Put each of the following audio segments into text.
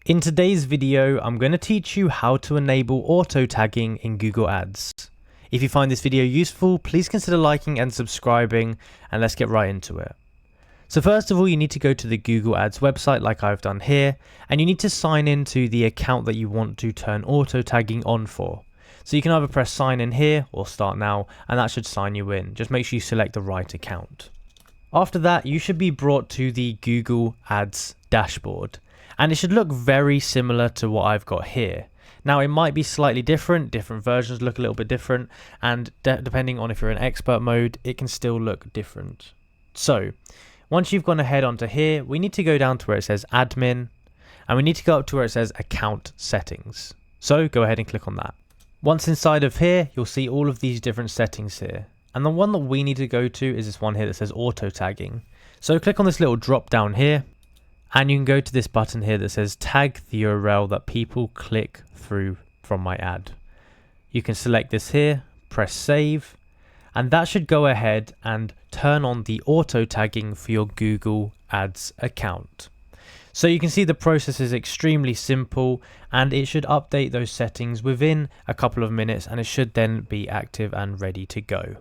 In today's video, I'm going to teach you how to enable auto tagging in Google Ads. If you find this video useful, please consider liking and subscribing, and let's get right into it. So first of all, you need to go to the Google Ads website like I've done here, and you need to sign into the account that you want to turn auto tagging on for. So you can either press sign in here or start now, and that should sign you in. Just make sure you select the right account. After that, you should be brought to the Google Ads dashboard. And it should look very similar to what I've got here. Now it might be slightly different versions look a little bit different, and depending on if you're in expert mode, it can still look different. So once you've gone ahead onto here, we need to go down to where it says admin, and we need to go up to where it says account settings. So go ahead and click on that. Once inside of here, you'll see all of these different settings here. And the one that we need to go to is this one here that says auto tagging. So click on this little drop down here, and you can go to this button here that says tag the URL that people click through from my ad. You can select this here, press save, and that should go ahead and turn on the auto tagging for your Google Ads account. So you can see the process is extremely simple, and it should update those settings within a couple of minutes, and it should then be active and ready to go.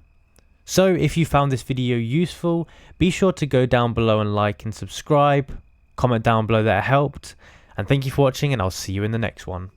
So if you found this video useful, be sure to go down below and like and subscribe. Comment down below that it helped, and thank you for watching, and I'll see you in the next one.